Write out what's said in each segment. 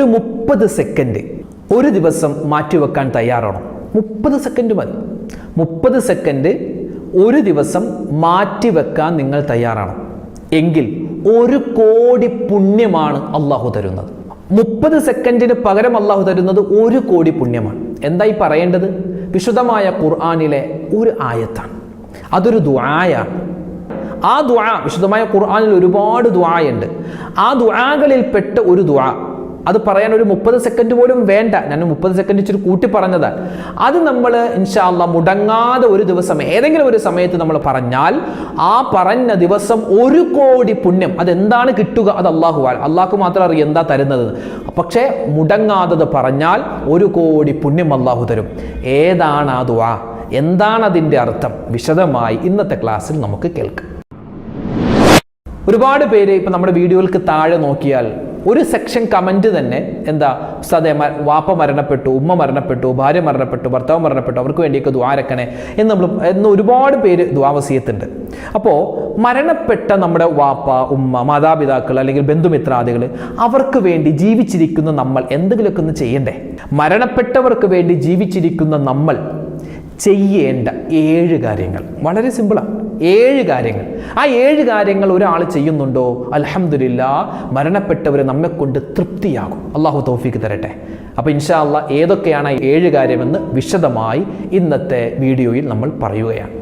ഒരു 30 സെക്കൻഡ് ഒരു ദിവസം മാറ്റിവെക്കാൻ തയ്യാറാണോ? 30 സെക്കൻഡ് മതി. 30 സെക്കൻഡ് ഒരു ദിവസം മാറ്റിവെക്കാൻ നിങ്ങൾ തയ്യാറാണോ? എങ്കിൽ 1 കോടി പുണ്യമാണ് അള്ളാഹു തരുന്നത്. 30 സെക്കൻഡിന് പകരം അള്ളാഹു തരുന്നത് 1 കോടി പുണ്യമാണ്. എന്തായി പറയേണ്ടത്? വിശുദ്ധമായ ഖുർആനിലെ ഒരു ആയത്താണ്. അതൊരു ദുആയാണ്. ആ ദുആ, വിശുദ്ധമായ ഖുർആനിൽ ഒരുപാട് ദുആയുണ്ട്. ആ ദുആകളിൽ പെട്ട ഒരു ദുആ, അത് പറയാൻ ഒരു 30 സെക്കൻഡ് പോലും വേണ്ട. ഞാൻ 30 സെക്കൻഡ് ഇച്ചിരി കൂട്ടി പറഞ്ഞതാണ്. അത് നമ്മൾ ഇൻഷാ അല്ലാഹ് മുടങ്ങാതെ ഒരു ദിവസം ഏതെങ്കിലും ഒരു സമയത്ത് നമ്മൾ പറഞ്ഞാൽ ആ പറഞ്ഞ ദിവസം 1 കോടി പുണ്യം. അതെന്താണ് കിട്ടുക? അത് അള്ളാഹു മാത്രം അറിയാം എന്താ തരുന്നത്. പക്ഷേ മുടങ്ങാതെ പറഞ്ഞാൽ 1 കോടി പുണ്യം അള്ളാഹു തരും. ഏതാണ് ആ ദുആ? എന്താണ് അതിൻ്റെ അർത്ഥം? വിശദമായി ഇന്നത്തെ ക്ലാസ്സിൽ നമുക്ക് കേൾക്കാം. ഒരുപാട് പേര് ഇപ്പം നമ്മുടെ വീഡിയോകൾക്ക് താഴെ നോക്കിയാൽ ഒരു സെക്ഷൻ കമൻറ്റ് തന്നെ എന്താ, ഉസ്താദേ വാപ്പ മരണപ്പെട്ടു, ഉമ്മ മരണപ്പെട്ടു, ഭാര്യ മരണപ്പെട്ടു, ഭർത്താവ് മരണപ്പെട്ടു, അവർക്ക് വേണ്ടിയൊക്കെ ദുആ രക്കണേ എന്ന് ഒരുപാട് പേര് ദുആ വസിയത്തുണ്ട്. അപ്പോൾ മരണപ്പെട്ട നമ്മുടെ വാപ്പ, ഉമ്മ, മാതാപിതാക്കൾ അല്ലെങ്കിൽ ബന്ധുമിത്രാദികൾ, അവർക്ക് വേണ്ടി ജീവിച്ചിരിക്കുന്ന നമ്മൾ എന്തെങ്കിലുമൊക്കെ ഒന്ന് ചെയ്യണ്ടേ? മരണപ്പെട്ടവർക്ക് വേണ്ടി ജീവിച്ചിരിക്കുന്ന നമ്മൾ ചെയ്യേണ്ട 7 കാര്യങ്ങൾ വളരെ സിമ്പിളാണ്. 7 കാര്യങ്ങൾ. ആ 7 കാര്യങ്ങൾ ഒരാൾ ചെയ്യുന്നുണ്ടോ, അൽഹംദുലില്ലാഹ്, മരണപ്പെട്ടവർ നമ്മെ കൊണ്ട് തൃപ്തിയാകും. അള്ളാഹു തൗഫീക്ക് തരട്ടെ. അപ്പോൾ ഇൻഷാ അല്ലാഹ് ഏതൊക്കെയാണ് 7 കാര്യമെന്ന് വിശദമായി ഇന്നത്തെ വീഡിയോയിൽ നമ്മൾ പറയുകയാണ്.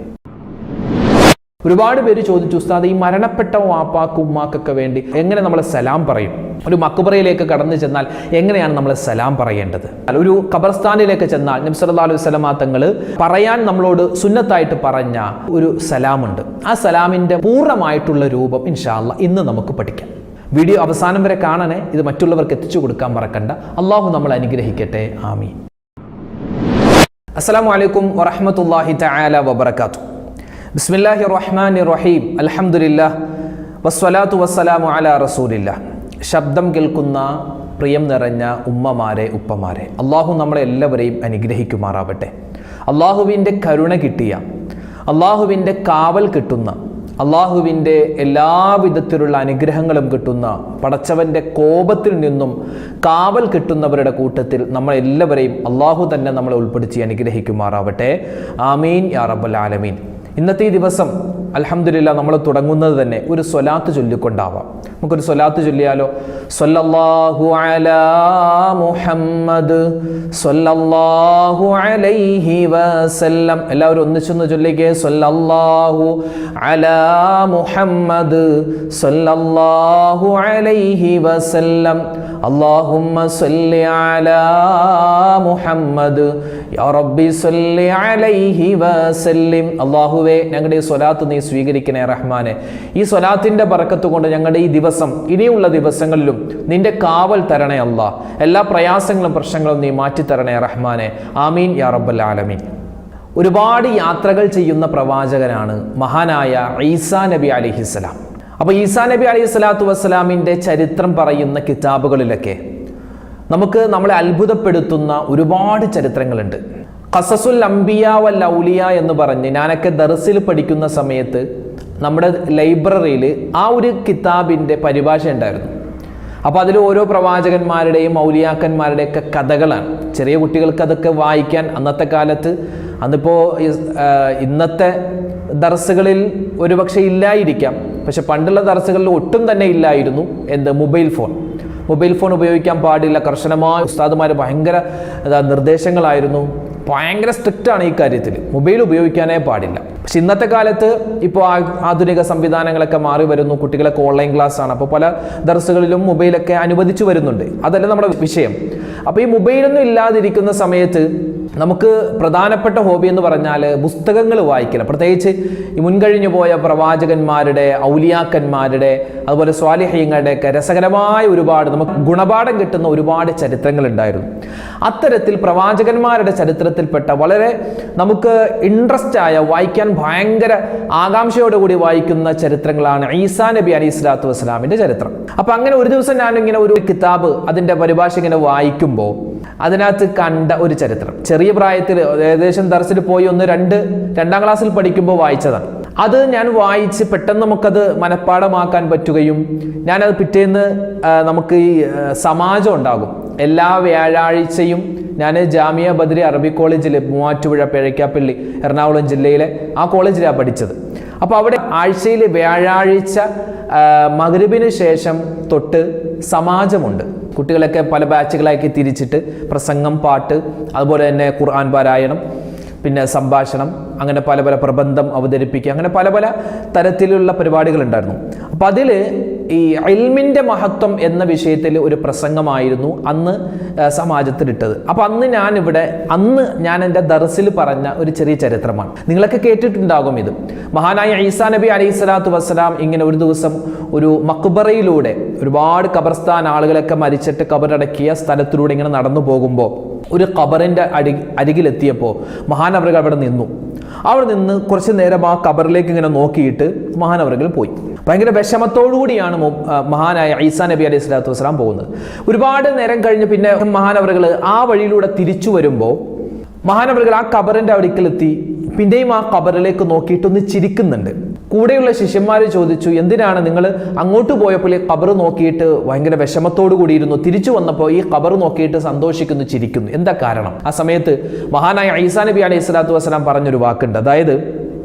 ഒരുപാട് പേര് ചോദിച്ചു, ഉസ്താദ് ഈ മരണപ്പെട്ട വാപ്പാക്കും ഉമ്മാക്കൊക്കെ വേണ്ടി എങ്ങനെ നമ്മൾ സലാം പറയും? ഒരു മക്ബറയിലേക്ക് കടന്നു ചെന്നാൽ എങ്ങനെയാണ് നമ്മൾ സലാം പറയേണ്ടത്? ഒരു ഖബർസ്ഥാനിലേക്ക് ചെന്നാൽ നബി സല്ലല്ലാഹു അലൈഹി വസല്ലമ തങ്ങൾ പറയാൻ നമ്മളോട് സുന്നത്തായിട്ട് പറഞ്ഞ ഒരു സലാമുണ്ട്. ആ സലാമിൻ്റെ പൂർണ്ണമായിട്ടുള്ള രൂപം ഇൻഷാ അല്ലാഹ് ഇന്ന് നമുക്ക് പഠിക്കാം. വീഡിയോ അവസാനം വരെ കാണണേ. ഇത് മറ്റുള്ളവർക്ക് എത്തിച്ചു കൊടുക്കാൻ മറക്കണ്ട. അള്ളാഹു നമ്മൾ അനുഗ്രഹിക്കട്ടെ. ആമീൻ. അസ്സലാമു അലൈക്കും വറഹ്മത്തുള്ളാഹി തആല വബറകാതുഹു. ബിസ്മില്ലാഹിർ റഹ്മാനിർ റഹീം. അൽഹംദുലില്ലാഹ് വസ്സലാത്തു വസ്സലാമു അലാ റസൂലില്ലാഹ്. ശബ്ദം കേൾക്കുന്ന പ്രിയം നിറഞ്ഞ ഉമ്മമാരെ, ഉപ്പമാരെ, അള്ളാഹു നമ്മളെ എല്ലാവരെയും അനുഗ്രഹിക്കുമാറാവട്ടെ. അള്ളാഹുവിൻ്റെ കരുണ കിട്ടിയ, അള്ളാഹുവിൻ്റെ കാവൽ കിട്ടുന്ന, അള്ളാഹുവിൻ്റെ എല്ലാവിധത്തിലുള്ള അനുഗ്രഹങ്ങളും കിട്ടുന്ന, പടച്ചവൻ്റെ കോപത്തിൽ നിന്നും കാവൽ കിട്ടുന്നവരുടെ കൂട്ടത്തിൽ നമ്മളെല്ലാവരെയും അള്ളാഹു തന്നെ നമ്മളെ ഉൾപ്പെടുത്തി അനുഗ്രഹിക്കുമാറാവട്ടെ. ആമീൻ യാ റബ്ബൽ ആലമീൻ. ഇന്നത്തെ ഈ ദിവസം അൽഹംദുലില്ലാഹ് നമ്മൾ തുടങ്ങുന്നത് തന്നെ ഒരു സ്വലാത്ത് ചൊല്ലിക്കൊണ്ടാവാം. നമുക്കൊരു സ്വലാത്ത് ചൊല്ലിയാലോ? സ്വല്ലല്ലാഹു അലാ മുഹമ്മദ് സ്വല്ലല്ലാഹു അലൈഹി വസല്ലം. എല്ലാവരും ഒന്നിച്ചൊന്ന് ചൊല്ലിക്കേ. സ്വല്ലല്ലാഹു അലാ മുഹമ്മദ് സ്വല്ലല്ലാഹു അലൈഹി വസല്ലം. അല്ലാഹുമ്മ സ്വല്ലി അലാ മുഹമ്മദ് യാ റബ്ബി സ്വല്ലി അലൈഹി വസല്ലിം. അല്ലാഹുവേ, ഞങ്ങളുടെ ഈ സ്വലാത്ത് നീ സ്വീകരിക്കണേ റഹ്മാനെ. ഈ സ്വലാത്തിന്റെ ബറക്കത്ത് കൊണ്ട് ഞങ്ങളുടെ ഈ ദിവസം, ഇനിയുള്ള ദിവസങ്ങളിലും നിന്റെ കാവൽ തരണേ അല്ലാഹ്. എല്ലാ പ്രയാസങ്ങളും പ്രശ്നങ്ങളും നീ മാറ്റിത്തരണേ റഹ്മാനെ. ആമീൻ യാ റബ്ബൽ ആലമീൻ. ഒരുപാട് യാത്രകൾ ചെയ്യുന്ന പ്രവാചകനാണ് മഹാനായ ഈസാ നബി അലൈഹിസ്സലാം. അപ്പോൾ ഈസാ നബി അലൈഹി സ്വലാത്തു വസ്സലാമിൻ്റെ ചരിത്രം പറയുന്ന കിതാബുകളിലൊക്കെ നമുക്ക് നമ്മളെ അത്ഭുതപ്പെടുത്തുന്ന ഒരുപാട് ചരിത്രങ്ങളുണ്ട്. ഖസസുൽ അംബിയ വൽ ഔലിയ എന്ന് പറഞ്ഞ് ഞാനൊക്കെ ദർസിൽ പഠിക്കുന്ന സമയത്ത് നമ്മുടെ ലൈബ്രറിയിൽ ആ ഒരു കിതാബിൻ്റെ പരിഭാഷ ഉണ്ടായിരുന്നു. അപ്പോൾ അതിൽ ഓരോ പ്രവാചകന്മാരുടെയും ഔലിയാക്കന്മാരുടെയൊക്കെ കഥകളാണ്. ചെറിയ കുട്ടികൾക്ക് അതൊക്കെ വായിക്കാൻ അന്നത്തെ കാലത്ത്, അന്നിപ്പോൾ ഇന്നത്തെ ദർസുകളിൽ ഒരുപക്ഷെ ഇല്ലായിരിക്കാം, പക്ഷെ പണ്ടുള്ള ദർസുകളിൽ ഒട്ടും തന്നെ ഇല്ലായിരുന്നു മൊബൈൽ ഫോൺ ഉപയോഗിക്കാൻ പാടില്ല. കർശനമായ ഉസ്താദുമാർ ഭയങ്കര നിർദ്ദേശങ്ങളായിരുന്നു. ഭയങ്കര സ്ട്രിക്റ്റ് ആണ് ഈ കാര്യത്തിൽ. മൊബൈൽ ഉപയോഗിക്കാനേ പാടില്ല. പക്ഷെ ഇന്നത്തെ കാലത്ത് ഇപ്പോൾ ആധുനിക സംവിധാനങ്ങളൊക്കെ മാറി വരുന്നു. കുട്ടികളൊക്കെ ഓൺലൈൻ ക്ലാസ് ആണ്. അപ്പോൾ പല ദർസുകളിലും മൊബൈലൊക്കെ അനുവദിച്ചു വരുന്നുണ്ട്. അതല്ല നമ്മുടെ വിഷയം. അപ്പോൾ ഈ മൊബൈലൊന്നും ഇല്ലാതിരിക്കുന്ന സമയത്ത് നമുക്ക് പ്രധാനപ്പെട്ട ഹോബി എന്ന് പറഞ്ഞാൽ പുസ്തകങ്ങൾ വായിക്കണം. പ്രത്യേകിച്ച് ഈ മുൻകഴിഞ്ഞു പോയ പ്രവാചകന്മാരുടെ, ഔലിയാക്കന്മാരുടെ, അതുപോലെ സ്വാലിഹീങ്ങളുടെയൊക്കെ രസകരമായ ഒരുപാട് നമുക്ക് ഗുണപാഠം കിട്ടുന്ന ഒരുപാട് ചരിത്രങ്ങൾ ഉണ്ടായിരുന്നു. അത്തരത്തിൽ പ്രവാചകന്മാരുടെ ചരിത്രത്തിൽപ്പെട്ട വളരെ നമുക്ക് ഇൻട്രസ്റ്റ് ആയ, വായിക്കാൻ ഭയങ്കര ആകാംക്ഷയോടുകൂടി വായിക്കുന്ന ചരിത്രങ്ങളാണ് ഈസാ നബി അലൈഹി സ്വലാത്തു വസ്സലാമിൻ്റെ ചരിത്രം. അപ്പം അങ്ങനെ ഒരു ദിവസം ഞാനിങ്ങനെ ഒരു കിതാബ് അതിൻ്റെ പരിഭാഷ ഇങ്ങനെ വായിക്കുമ്പോൾ അതിനകത്ത് കണ്ട ഒരു ചരിത്രം, ചെറിയ പ്രായത്തിൽ ഏകദേശം ദർസിൽ പോയി രണ്ടാം ക്ലാസ്സിൽ പഠിക്കുമ്പോൾ വായിച്ചതാണ്. അത് ഞാൻ വായിച്ച് പെട്ടെന്ന് നമുക്കത് മനഃപ്പാടമാക്കാൻ പറ്റുകയും ഞാനത് പിറ്റേന്ന് നമുക്ക് ഈ സമാജം ഉണ്ടാകും. എല്ലാ വ്യാഴാഴ്ചയും ഞാൻ ജാമിയ ബദ്രി അറബി കോളേജിൽ മൂവാറ്റുപുഴ പേഴയ്ക്കാപ്പള്ളി എറണാകുളം ജില്ലയിലെ ആ കോളേജിലാണ് പഠിച്ചത്. അപ്പോൾ അവിടെ ആഴ്ചയിൽ വ്യാഴാഴ്ച മഗ്രിബിന് ശേഷം തൊട്ട് സമാജമുണ്ട്. കുട്ടികളൊക്കെ പല ബാച്ചുകളാക്കി തിരിച്ചിട്ട് പ്രസംഗം, പാട്ട്, അതുപോലെ തന്നെ ഖുർആൻ പാരായണം, പിന്നെ സംഭാഷണം, അങ്ങനെ പല പല പ്രബന്ധം അവതരിപ്പിക്കുക, അങ്ങനെ പല പല തരത്തിലുള്ള പരിപാടികളുണ്ടായിരുന്നു. അപ്പം അതിൽ ഈ ഇൽമിൻ്റെ മഹത്വം എന്ന വിഷയത്തിൽ ഒരു പ്രസംഗമായിരുന്നു അന്ന് സമാജത്തിലിട്ടത്. അപ്പം അന്ന് ഞാൻ എൻ്റെ ദർസിൽ പറഞ്ഞ ഒരു ചെറിയ ചരിത്രമാണ്. നിങ്ങളൊക്കെ കേട്ടിട്ടുണ്ടാകും ഇത്. മഹാനായ ഈസാ നബി അലൈഹി സ്വലാത്തു വസ്സലാം ഇങ്ങനെ ഒരു ദിവസം ഒരു മക്ബറയിലൂടെ, ഒരുപാട് ഖബർസ്ഥാൻ ആളുകളൊക്കെ മരിച്ചിട്ട് ഖബറടക്കിയ സ്ഥലത്തിലൂടെ ഇങ്ങനെ നടന്നു പോകുമ്പോൾ ഒരു ഖബറിൻ്റെ അരികിലെത്തിയപ്പോൾ മഹാനവറുകൾ അവിടെ നിന്നു. അവിടെ നിന്ന് കുറച്ച് നേരം ആ ഖബറിലേക്ക് ഇങ്ങനെ നോക്കിയിട്ട് മഹാനവറുകൾ പോയി. ഭയങ്കര വിഷമത്തോടുകൂടിയാണ് മഹാനായ ഈസാ നബി അലൈഹി സ്വലാത്തു വസ്സലാം പോകുന്നത്. ഒരുപാട് നേരം കഴിഞ്ഞ് പിന്നെ മഹാനവറുകൾ ആ വഴിയിലൂടെ തിരിച്ചു വരുമ്പോൾ മഹാനവറുകൾ ആ ഖബറിൻ്റെ അടുക്കലെത്തി പിന്നെയും ആ ഖബറിലേക്ക് നോക്കിയിട്ടൊന്ന് ചിരിക്കുന്നുണ്ട്. കൂടെയുള്ള ശിഷ്യന്മാർ ചോദിച്ചു, എന്തിനാണ് നിങ്ങൾ അങ്ങോട്ട് പോയപ്പോൾ ഈ ഖബർ നോക്കിയിട്ട് ഭയങ്കര വിഷമത്തോടു കൂടിയിരുന്നു, തിരിച്ചു വന്നപ്പോൾ ഈ ഖബർ നോക്കിയിട്ട് സന്തോഷിക്കുന്നു, ചിരിക്കുന്നു, എന്താ കാരണം? ആ സമയത്ത് മഹാനായ ഈസാ നബി അലൈഹി സ്വലാത്തു വസ്സലാം പറഞ്ഞൊരു വാക്കുണ്ട്. അതായത്,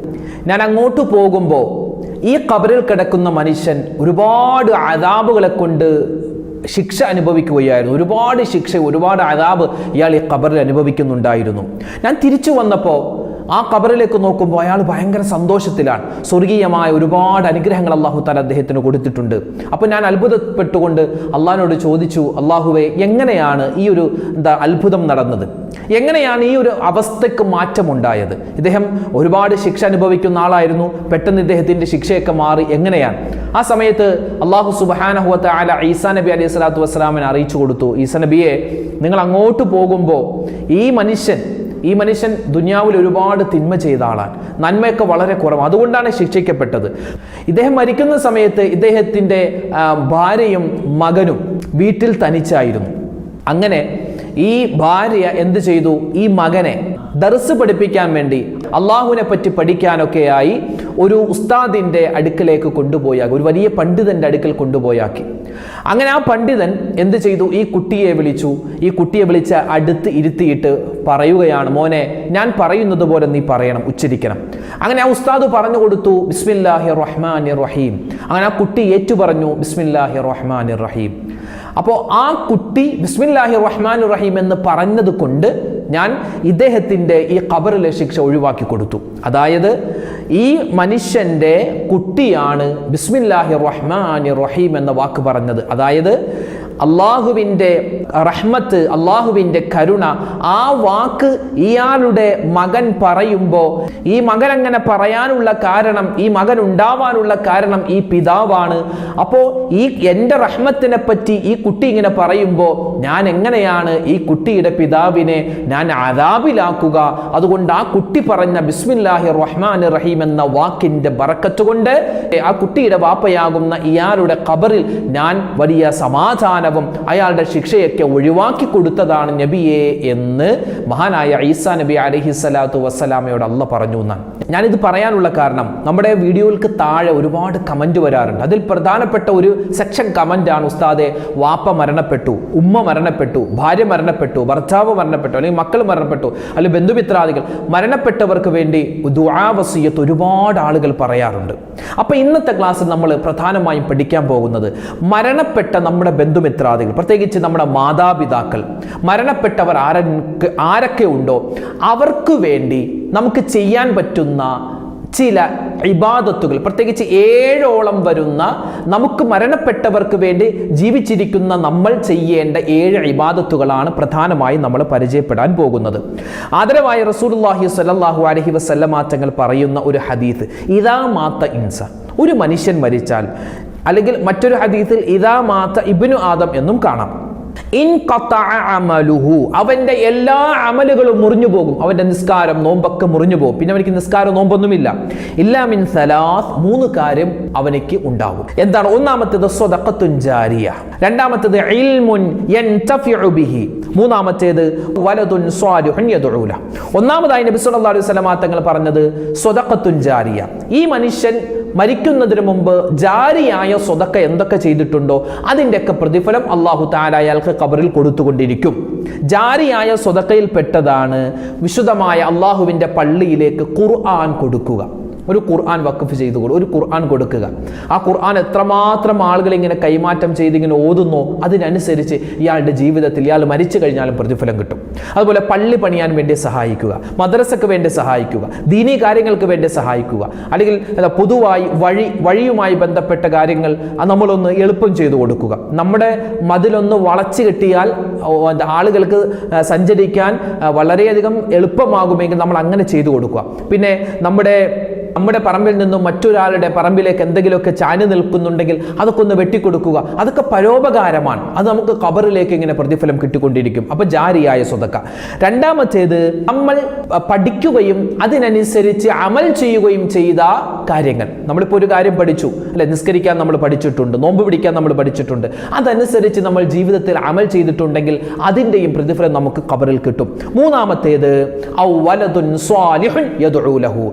ഞാൻ അങ്ങോട്ട് പോകുമ്പോൾ ഈ ഖബറിൽ കിടക്കുന്ന മനുഷ്യൻ ഒരുപാട് അദാബുകളെ കൊണ്ട് ശിക്ഷ അനുഭവിക്കുകയായിരുന്നു. ഒരുപാട് ശിക്ഷ, ഒരുപാട് അദാബ് ഇയാൾ ഈ ഖബറിൽ അനുഭവിക്കുന്നുണ്ടായിരുന്നു. ഞാൻ തിരിച്ചു വന്നപ്പോൾ ആ ഖബറിലേക്ക് നോക്കുമ്പോൾ അയാൾ ഭയങ്കര സന്തോഷത്തിലാണ്. സ്വർഗീയമായ ഒരുപാട് അനുഗ്രഹങ്ങൾ അള്ളാഹു താല അദ്ദേഹത്തിന് കൊടുത്തിട്ടുണ്ട്. അപ്പോൾ ഞാൻ അത്ഭുതപ്പെട്ടുകൊണ്ട് അള്ളാഹിനോട് ചോദിച്ചു, അള്ളാഹുവേ, എങ്ങനെയാണ് ഈ ഒരു അത്ഭുതം നടന്നത്? എങ്ങനെയാണ് ഈ ഒരു അവസ്ഥയ്ക്ക് മാറ്റമുണ്ടായത്? ഇദ്ദേഹം ഒരുപാട് ശിക്ഷ അനുഭവിക്കുന്ന ആളായിരുന്നു, പെട്ടെന്ന് ഇദ്ദേഹത്തിൻ്റെ ശിക്ഷയൊക്കെ മാറി, എങ്ങനെയാണ്? ആ സമയത്ത് അള്ളാഹു സുബ്ഹാനഹു വ തആല ഈസാ നബി അലൈഹി സ്വലാത്തു വസ്സലാമിനെ അറിയിച്ചു കൊടുത്തു, ഈസാ നബിയെ, നിങ്ങൾ അങ്ങോട്ട് പോകുമ്പോൾ ഈ മനുഷ്യൻ ദുനിയാവിൽ ഒരുപാട് തിന്മ ചെയ്ത ആളാണ്, നന്മയൊക്കെ വളരെ കുറവ്, അതുകൊണ്ടാണ് ശിക്ഷിക്കപ്പെട്ടത്. ഇദ്ദേഹം മരിക്കുന്ന സമയത്ത് ഇദ്ദേഹത്തിൻ്റെ ഭാര്യയും മകനും വീട്ടിൽ തനിച്ചായിരുന്നു. അങ്ങനെ ഈ ഭാര്യ എന്ത് ചെയ്തു? ഈ മകനെ ദർസ് പഠിപ്പിക്കാൻ വേണ്ടി, അള്ളാഹുവിനെ പറ്റി പഠിക്കാനൊക്കെയായി ഒരു ഉസ്താദിൻ്റെ അടുക്കലേക്ക് കൊണ്ടുപോയാക്കി, ഒരു വലിയ പണ്ഡിതൻ്റെ അടുക്കൽ കൊണ്ടുപോയാക്കി. അങ്ങനെ ആ പണ്ഡിതൻ എന്ത് ചെയ്തു? ഈ കുട്ടിയെ വിളിച്ച് അടുത്ത് ഇരുത്തിയിട്ട് പറയുകയാണ്, മോനെ, ഞാൻ പറയുന്നത് പോലെ നീ പറയണം, ഉച്ചരിക്കണം. അങ്ങനെ ആ ഉസ്താദ് പറഞ്ഞു കൊടുത്തു, ബിസ്മില്ലാഹിർ റഹ്മാനിർ റഹീം. അങ്ങനെ ആ കുട്ടി ഏറ്റു പറഞ്ഞു, ബിസ്മില്ലാഹിർ റഹ്മാനിർ റഹീം. അപ്പോൾ ആ കുട്ടി ബിസ്മില്ലാഹിർ റഹ്മാനിർ റഹീം എന്ന് പറഞ്ഞത് കൊണ്ട് ഞാൻ ഇദ്ദേഹത്തിൻ്റെ ഈ ഖബറിലെ ശിക്ഷ ഒഴിവാക്കി കൊടുത്തു. അതായത് ഈ മനുഷ്യൻ്റെ കുട്ടിയാണ് ബിസ്മില്ലാഹിർ റഹ്മാനിർ റഹീം എന്ന വാക്ക് പറഞ്ഞത്. അതായത് അള്ളാഹുവിൻ്റെ റഹ്മത്ത്, അള്ളാഹുവിൻ്റെ കരുണ, ആ വാക്ക് ഇയാളുടെ മകൻ പറയുമ്പോൾ, ഈ മകൻ അങ്ങനെ പറയാനുള്ള കാരണം, ഈ മകൻ ഉണ്ടാവാനുള്ള കാരണം ഈ പിതാവാണ്. അപ്പോൾ ഈ എൻ്റെ റഹ്മത്തിനെ പറ്റി ഈ കുട്ടി ഇങ്ങനെ പറയുമ്പോൾ ഞാൻ എങ്ങനെയാണ് ഈ കുട്ടിയുടെ പിതാവിനെ ഞാൻ അദാബിലാക്കുക? അതുകൊണ്ട് ആ കുട്ടി പറഞ്ഞ ബിസ്മില്ലാഹിർ റഹ്മാനിർ റഹീം എന്ന വാക്കിൻ്റെ ബറക്കത്ത് കൊണ്ട് ആ കുട്ടിയുടെ വാപ്പയാകുന്ന ഇയാളുടെ ഖബറിൽ ഞാൻ വലിയ സമാധാനം, അയാളുടെ ശിക്ഷയൊക്കെ ഒഴിവാക്കി കൊടുത്തതാണ് നബിയെ എന്ന് മഹാനായ ഈസാ നബി അലൈഹി സ്വലാത്തു വസ്സലാമയോട് അള്ളാഹ് പറഞ്ഞു എന്നാണ്. ഞാനിത് പറയാനുള്ള കാരണം, നമ്മുടെ വീഡിയോകൾക്ക് താഴെ ഒരുപാട് കമന്റ് വരാറുണ്ട്. അതിൽ പ്രധാനപ്പെട്ട ഒരു സെക്ഷൻ കമന്റാണ്, ഉസ്താദെ, വാപ്പ മരണപ്പെട്ടു, ഉമ്മ മരണപ്പെട്ടു, ഭാര്യ മരണപ്പെട്ടു, ഭർത്താവ് മരണപ്പെട്ടു, അല്ലെങ്കിൽ മക്കൾ മരണപ്പെട്ടു, അല്ലെങ്കിൽ ബന്ധുമിത്രാദികൾ മരണപ്പെട്ടവർക്ക് വേണ്ടി ദുആ വസിയ്യത്ത് ഒരുപാട് ആളുകൾ പറയാറുണ്ട്. അപ്പൊ ഇന്നത്തെ ക്ലാസ്സിൽ നമ്മൾ പ്രധാനമായും പഠിക്കാൻ പോകുന്നത്, മരണപ്പെട്ട നമ്മുടെ ബന്ധുമിത്രാദികൾ, പ്രത്യേകിച്ച് നമ്മുടെ മാതാപിതാക്കൾ, മരണപ്പെട്ടവർ ആരൊക്കെ ഉണ്ടോ അവർക്ക് വേണ്ടി നമുക്ക് ചെയ്യാൻ പറ്റുന്ന ചില ഇബാദത്തുകൾ, പ്രത്യേകിച്ച് 7ഓളം വരുന്ന നമുക്ക് മരണപ്പെട്ടവർക്ക് വേണ്ടി ജീവിച്ചിരിക്കുന്ന നമ്മൾ ചെയ്യേണ്ട 7 ഇബാദത്തുകളാണ് പ്രധാനമായും നമ്മൾ പരിചയപ്പെടാൻ പോകുന്നത്. ആദരവായ റസൂലുള്ളാഹി സ്വല്ലല്ലാഹു അലൈഹി വസല്ലമ തങ്ങൾ പറയുന്ന ഒരു ഹദീസ്, ഇദാ മാത ഇൻസാൻ, ഒരു മനുഷ്യൻ മരിച്ചാൽ, അല്ലെങ്കിൽ മറ്റൊരു ഹദീസിൽ ഇദാ മാത ഇബ്നു ആദം എന്നും കാണാം, അവന്റെ എല്ലാ അമലുകളും മുറിഞ്ഞു പോകും. അവന്റെ നിസ്കാരം, നോമ്പൊക്കെ മുറിഞ്ഞു പോകും. പിന്നെ അവനിക്ക് നിസ്കാരം, നോമ്പൊന്നുമില്ല. ഇല്ലാ മിൻ സലാസ്, 3 കാര്യം അവനിക്ക് ഉണ്ടാകും. എന്താണ്? ഒന്നാമത്തേത് സ്വദഖത്തുൻ ജാരിയ, രണ്ടാമത്തേത് ഇൽമുൻ യൻതഫിഉ ബിഹി, മൂന്നാമത്തേത് വലദുൻ സ്വാലിഹുൻ യദ്ഉ ലഹു. ഒന്നാമതായി നബി സല്ലല്ലാഹു അലൈഹി വസല്ലം തങ്ങൾ പറഞ്ഞത് സ്വദഖത്തുൻ ജാരിയ. ഈ മനുഷ്യൻ മരിക്കുന്നതിന് മുമ്പ് ജാരിയായ സ്വദഖ എന്തൊക്കെ ചെയ്തിട്ടുണ്ടോ അതിൻ്റെയൊക്കെ പ്രതിഫലം അല്ലാഹു തആല അയാൾക്ക് ഖബറിൽ കൊടുത്തുകൊണ്ടിരിക്കും. ജാരിയായ സ്വതക്കയിൽ പെട്ടതാണ് വിശുദ്ധമായ അള്ളാഹുവിൻ്റെ പള്ളിയിലേക്ക് ഖുർആൻ കൊടുക്കുക. ഒരു ഖുർആൻ വഖഫ് ചെയ്തു ഒരു ഖുർആൻ കൊടുക്കുക. ആ ഖുർആൻ എത്രമാത്രം ആളുകൾ ഇങ്ങനെ കൈമാറ്റം ചെയ്തിങ്ങനെ ഓതുന്നോ അതിനനുസരിച്ച് ഇയാളുടെ ജീവിതത്തിൽ ഇയാൾ മരിച്ചു കഴിഞ്ഞാലും പ്രതിഫലം കിട്ടും. അതുപോലെ പള്ളി പണിയാൻ വേണ്ടി സഹായിക്കുക, മദ്രസയ്ക്ക് വേണ്ടി സഹായിക്കുക, ദീനീ കാര്യങ്ങൾക്ക് വേണ്ടി സഹായിക്കുക, അല്ലെങ്കിൽ പൊതുവായി വഴിയുമായി ബന്ധപ്പെട്ട കാര്യങ്ങൾ നമ്മളൊന്ന് എളുപ്പം ചെയ്തു കൊടുക്കുക. നമ്മുടെ മതിലൊന്ന് വളച്ചു കെട്ടിയാൽ ആളുകൾക്ക് സഞ്ചരിക്കാൻ വളരെയധികം എളുപ്പമാകുമെങ്കിൽ നമ്മൾ അങ്ങനെ ചെയ്തു കൊടുക്കുക. പിന്നെ നമ്മുടെ പറമ്പിൽ നിന്നും മറ്റൊരാളുടെ പറമ്പിലേക്ക് എന്തെങ്കിലുമൊക്കെ ചാഞ്ഞു നിൽക്കുന്നുണ്ടെങ്കിൽ അതൊക്കെ ഒന്ന് വെട്ടിക്കൊടുക്കുക. അതൊക്കെ പരോപകാരമാണ്. അത് നമുക്ക് ഖബറിലേക്ക് ഇങ്ങനെ പ്രതിഫലം കിട്ടിക്കൊണ്ടിരിക്കും. അപ്പൊ ജാരിയായ സ്വതക്ക. രണ്ടാമത്തേത്, നമ്മൾ പഠിക്കുകയും അതിനനുസരിച്ച് അമൽ ചെയ്യുകയും ചെയ്ത കാര്യങ്ങൾ. നമ്മളിപ്പോൾ ഒരു കാര്യം പഠിച്ചു അല്ലെ, നിസ്കരിക്കാൻ നമ്മൾ പഠിച്ചിട്ടുണ്ട്, നോമ്പ് പിടിക്കാൻ നമ്മൾ പഠിച്ചിട്ടുണ്ട്, അതനുസരിച്ച് നമ്മൾ ജീവിതത്തിൽ അമൽ ചെയ്തിട്ടുണ്ടെങ്കിൽ അതിൻ്റെയും പ്രതിഫലം നമുക്ക് ഖബറിൽ കിട്ടും. മൂന്നാമത്തേത്, ഔ വലദുൻ സ്വാലിഹുൻ യദ്ഉ ലഹു,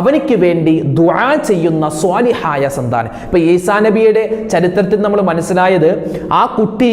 അവനിക്ക് വേണ്ടി ദുആ ചെയ്യുന്ന സ്വാലിഹായ സന്താനം. ഇപ്പൊ ഈസാ നബിയുടെ ചരിത്രത്തിൽ നമ്മൾ മനസ്സിലായത്, ആ കുട്ടി